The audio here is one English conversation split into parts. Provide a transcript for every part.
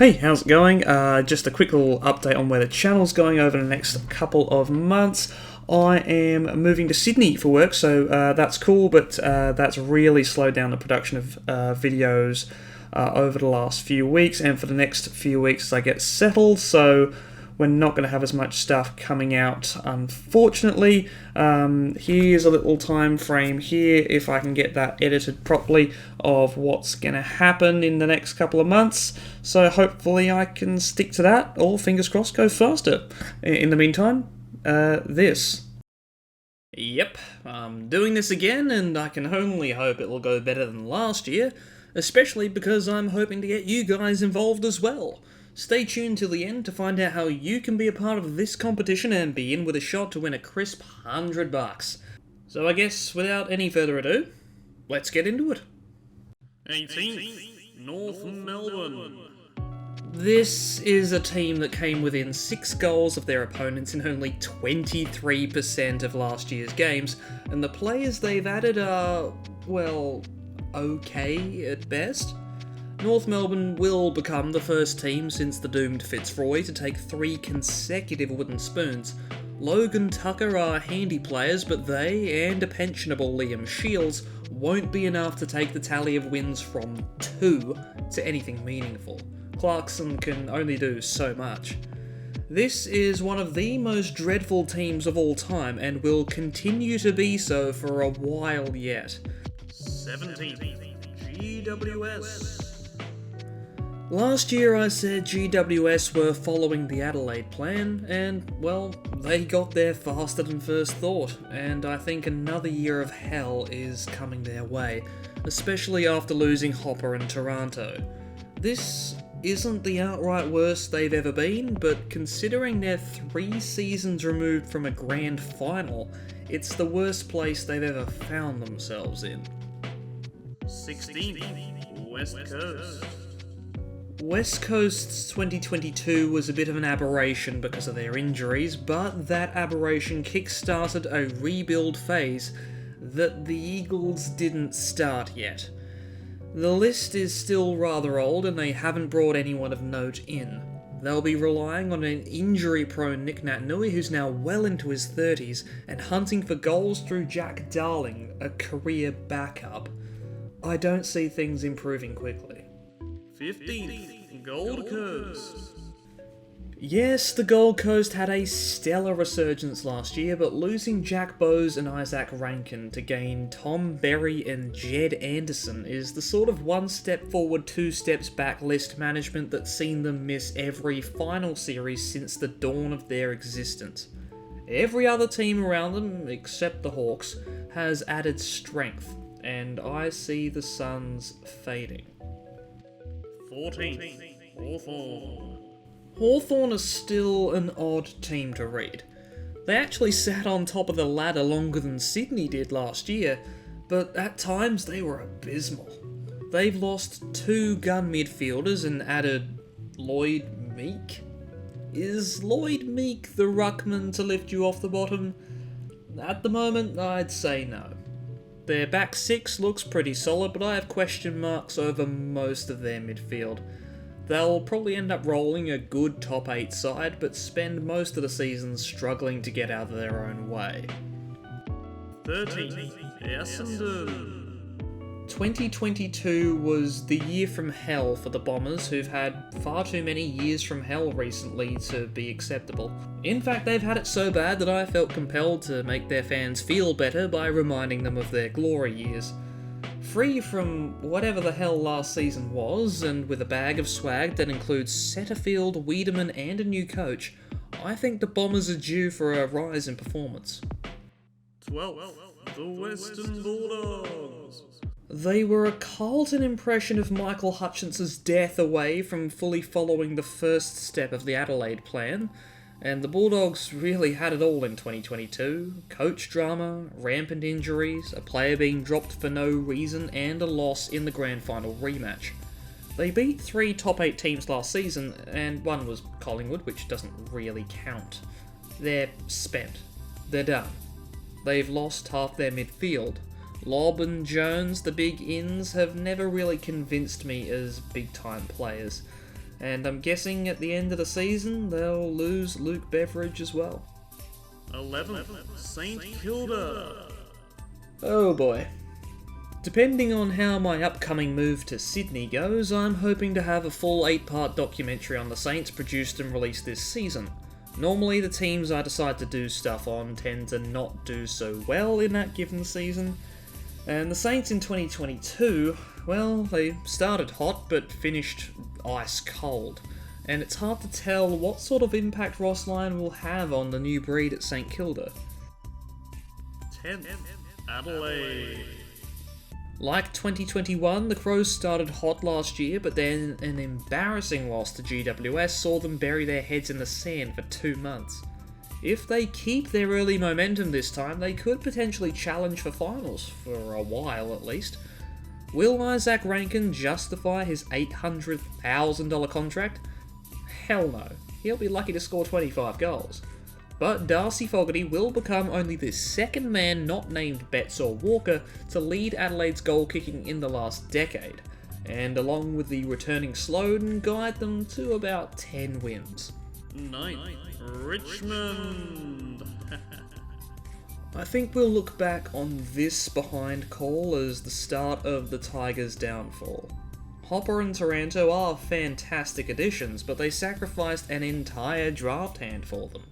Hey, how's it going? Just a quick little update on where the channel's going over the next couple of months. I am moving to Sydney for work, so that's cool, but that's really slowed down the production of videos over the last few weeks, and for the next few weeks as I get settled, so we're not going to have as much stuff coming out, unfortunately. Here's a little time frame here, if I can get that edited properly, of what's going to happen in the next couple of months. So hopefully I can stick to that, or fingers crossed, go faster. In the meantime, this. Yep, I'm doing this again, and I can only hope it will go better than last year, especially because I'm hoping to get you guys involved as well. Stay tuned till the end to find out how you can be a part of this competition and be in with a shot to win a crisp $100. So I guess without any further ado, let's get into it. 18th, North Melbourne. This is a team that came within 6 goals of their opponents in only 23% of last year's games, and the players they've added are, well, okay at best. North Melbourne will become the first team since the doomed Fitzroy to take 3 consecutive wooden spoons. Logan Tucker are handy players, but they, and a pensionable Liam Shields, won't be enough to take the tally of wins from 2 to anything meaningful. Clarkson can only do so much. This is one of the most dreadful teams of all time, and will continue to be so for a while yet. 17th, GWS. Last year I said GWS were following the Adelaide plan, and, well, they got there faster than first thought, and I think another year of hell is coming their way, especially after losing Hopper and Toronto. This isn't the outright worst they've ever been, but considering they're 3 seasons removed from a grand final, it's the worst place they've ever found themselves in. 16th, West Coast. West Coast's 2022 was a bit of an aberration because of their injuries, but that aberration kick-started a rebuild phase that the Eagles didn't start yet. The list is still rather old and they haven't brought anyone of note in. They'll be relying on an injury-prone Nick Naitanui who's now well into his 30s and hunting for goals through Jack Darling, a career backup. I don't see things improving quickly. 15th, Gold Coast. Yes, the Gold Coast had a stellar resurgence last year, but losing Jack Bowes and Isaac Rankin to gain Tom Berry and Jed Anderson is the sort of 1 step forward, 2 steps back list management that's seen them miss every final series since the dawn of their existence. Every other team around them, except the Hawks, has added strength, and I see the Suns fading. 14th, Hawthorn. Hawthorn is still an odd team to read. They actually sat on top of the ladder longer than Sydney did last year, but at times they were abysmal. They've lost 2 gun midfielders and added Lloyd Meek? Is Lloyd Meek the ruckman to lift you off the bottom? At the moment, I'd say no. Their back 6 looks pretty solid, but I have question marks over most of their midfield. They'll probably end up rolling a good top 8 side, but spend most of the season struggling to get out of their own way. 13th, Essendon. 2022 was the year from hell for the Bombers, who've had far too many years from hell recently to be acceptable. In fact, they've had it so bad that I felt compelled to make their fans feel better by reminding them of their glory years. Free from whatever the hell last season was, and with a bag of swag that includes Setterfield, Wiedemann and a new coach, I think the Bombers are due for a rise in performance. 12th, the Western Bulldogs. They were a Carlton impression of Michael Hutchinson's death away from fully following the first step of the Adelaide plan, and the Bulldogs really had it all in 2022. Coach drama, rampant injuries, a player being dropped for no reason, and a loss in the grand final rematch. They beat 3 top 8 teams last season, and one was Collingwood, which doesn't really count. They're spent. They're done. They've lost half their midfield. Lobb and Jones, the big ins, have never really convinced me as big-time players. And I'm guessing at the end of the season, they'll lose Luke Beveridge as well. 11th, St Kilda. Oh boy. Depending on how my upcoming move to Sydney goes, I'm hoping to have a full 8-part documentary on the Saints produced and released this season. Normally the teams I decide to do stuff on tend to not do so well in that given season, and the Saints in 2022, well, they started hot but finished ice cold, and it's hard to tell what sort of impact Ross Lyon will have on the new breed at St Kilda. 10th, Adelaide. Like 2021, the Crows started hot last year, but then an embarrassing loss to GWS saw them bury their heads in the sand for 2 months. If they keep their early momentum this time, they could potentially challenge for finals, for a while at least. Will Isaac Rankin justify his $800,000 contract? Hell no. He'll be lucky to score 25 goals. But Darcy Fogarty will become only the second man not named Betts or Walker to lead Adelaide's goal kicking in the last decade, and along with the returning Sloan, guide them to about 10 wins. 9th, Richmond. I think we'll look back on this behind call as the start of the Tigers' downfall. Hopper and Taranto are fantastic additions, but they sacrificed an entire draft hand for them.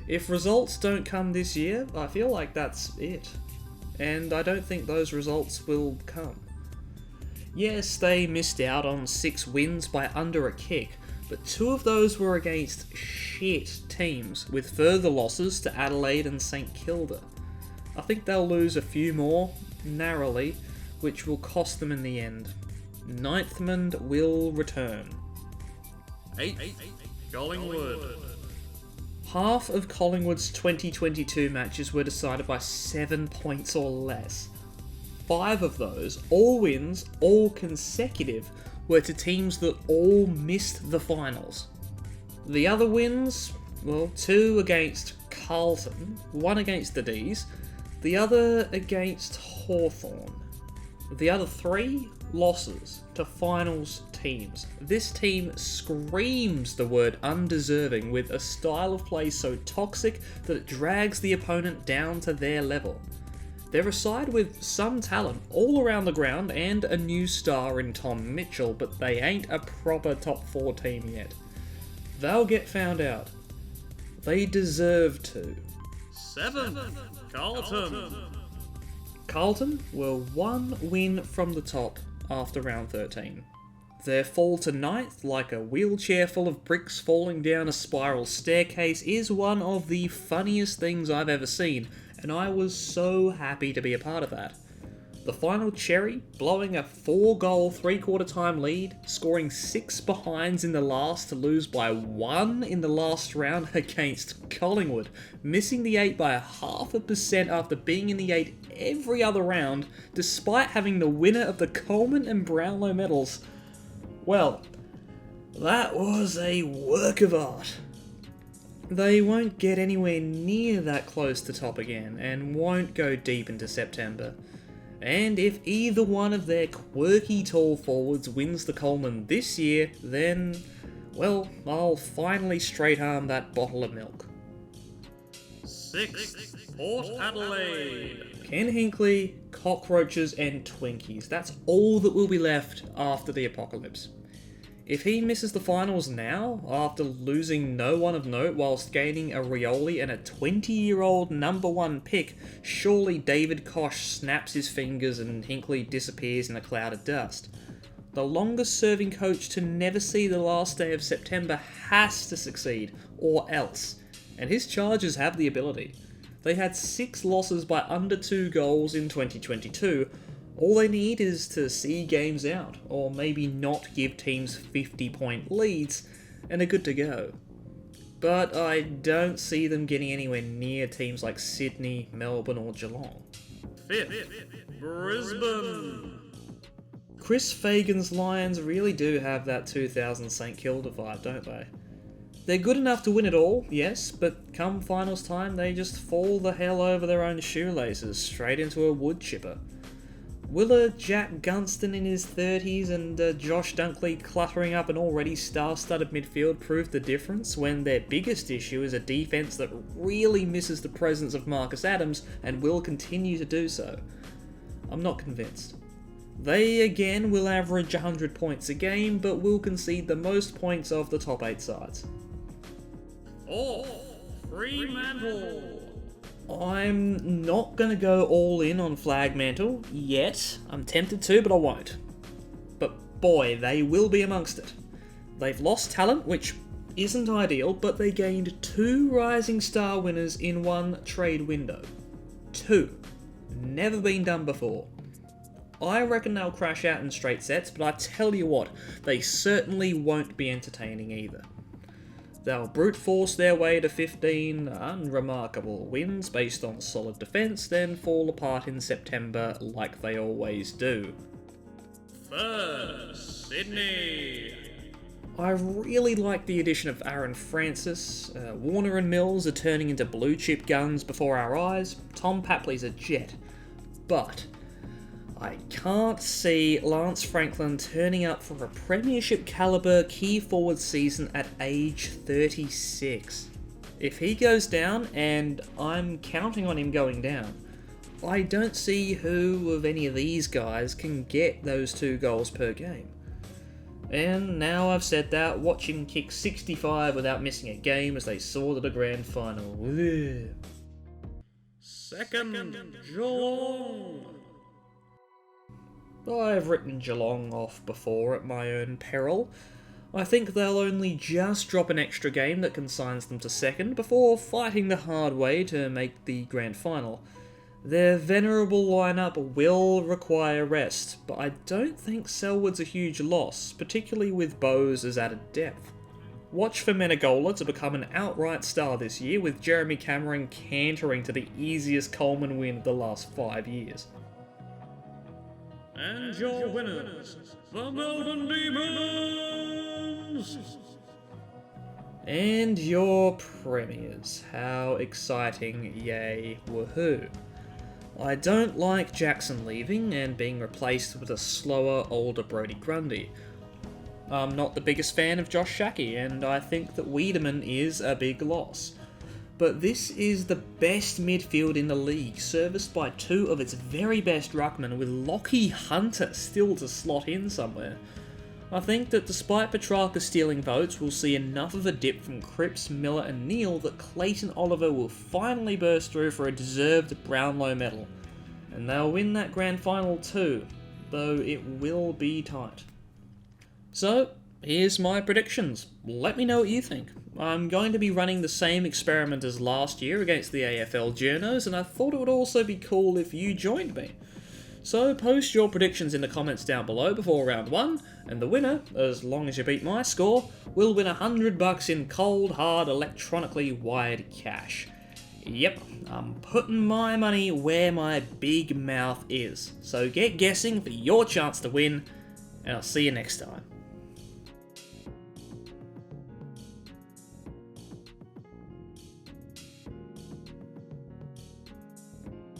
If results don't come this year, I feel like that's it. And I don't think those results will come. Yes, they missed out on 6 wins by under a kick, but 2 of those were against shit teams, with further losses to Adelaide and St Kilda. I think they'll lose a few more, narrowly, which will cost them in the end. Ninthman will return. 8th, Collingwood. Half of Collingwood's 2022 matches were decided by 7 points or less. 5 of those, all wins, all consecutive, were to teams that all missed the finals. The other wins, well, 2 against Carlton, 1 against the D's, the other against Hawthorn. The other 3 losses to finals teams. This team screams the word undeserving with a style of play so toxic that it drags the opponent down to their level. They're a side with some talent all around the ground and a new star in Tom Mitchell, but they ain't a proper top 4 team yet. They'll get found out. They deserve to. 7th, Carlton. Carlton were 1 win from the top after round 13. Their fall to 9th, like a wheelchair full of bricks falling down a spiral staircase, is one of the funniest things I've ever seen, and I was so happy to be a part of that. The final cherry, blowing a 4-goal 3/4 time lead, scoring 6 behinds in the last to lose by 1 in the last round against Collingwood, missing the 8 by 0.5% after being in the 8 every other round, despite having the winner of the Coleman and Brownlow medals. Well, that was a work of art. They won't get anywhere near that close to top again, and won't go deep into September. And if either one of their quirky tall forwards wins the Coleman this year, then, well, I'll finally straight arm that bottle of milk. 6th, Port Adelaide. Ken Hinkley, cockroaches and Twinkies. That's all that will be left after the apocalypse. If he misses the finals now, after losing no one of note whilst gaining a Rioli and a 20-year-old number 1 pick, surely David Koch snaps his fingers and Hinkley disappears in a cloud of dust. The longest-serving coach to never see the last day of September has to succeed, or else. And his Chargers have the ability. They had 6 losses by under 2 goals in 2022. All they need is to see games out, or maybe not give teams 50-point leads, and they're good to go. But I don't see them getting anywhere near teams like Sydney, Melbourne or Geelong. 5th, Brisbane. Chris Fagan's Lions really do have that 2000 St Kilda vibe, don't they? They're good enough to win it all, yes, but come finals time they just fall the hell over their own shoelaces, straight into a wood chipper. Will a Jack Gunston in his 30s and Josh Dunkley cluttering up an already star-studded midfield prove the difference when their biggest issue is a defence that really misses the presence of Marcus Adams and will continue to do so? I'm not convinced. They again will average 100 points a game, but will concede the most points of the top 8 sides. Fremantle. I'm not going to go all in on Flagmantle yet. I'm tempted to, but I won't. But boy, they will be amongst it. They've lost talent, which isn't ideal, but they gained 2 Rising Star winners in one trade window. 2. Never been done before. I reckon they'll crash out in straight sets, but I tell you what, they certainly won't be entertaining either. They'll brute force their way to 15 unremarkable wins based on solid defence, then fall apart in September like they always do. 3rd, Sydney. I really like the addition of Aaron Francis. Warner and Mills are turning into blue chip guns before our eyes. Tom Papley's a jet. But I can't see Lance Franklin turning up for a premiership calibre key forward season at age 36. If he goes down, and I'm counting on him going down, I don't see who of any of these guys can get those 2 goals per game. And now I've said that, watch him kick 65 without missing a game as they soar to the grand final. 2nd, Geelong. I've written Geelong off before at my own peril. I think they'll only just drop an extra game that consigns them to 2nd before fighting the hard way to make the grand final. Their venerable lineup will require rest, but I don't think Selwood's a huge loss, particularly with Bowes as added depth. Watch for Menegola to become an outright star this year, with Jeremy Cameron cantering to the easiest Coleman win of the last 5 years. And your winners, the Melbourne Demons. And your premiers. How exciting, yay, woohoo. I don't like Jackson leaving and being replaced with a slower, older Brodie Grundy. I'm not the biggest fan of Josh Shackey, and I think that Wiedemann is a big loss. But this is the best midfield in the league, serviced by 2 of its very best ruckmen, with Lockie Hunter still to slot in somewhere. I think that despite Petrarca stealing votes, we'll see enough of a dip from Cripps, Miller and Neal that Clayton Oliver will finally burst through for a deserved Brownlow medal. And they'll win that grand final too, though it will be tight. So, here's my predictions. Let me know what you think. I'm going to be running the same experiment as last year against the AFL journos, and I thought it would also be cool if you joined me. So post your predictions in the comments down below before round 1, and the winner, as long as you beat my score, will win $100 in cold, hard, electronically wired cash. Yep, I'm putting my money where my big mouth is. So get guessing for your chance to win, and I'll see you next time.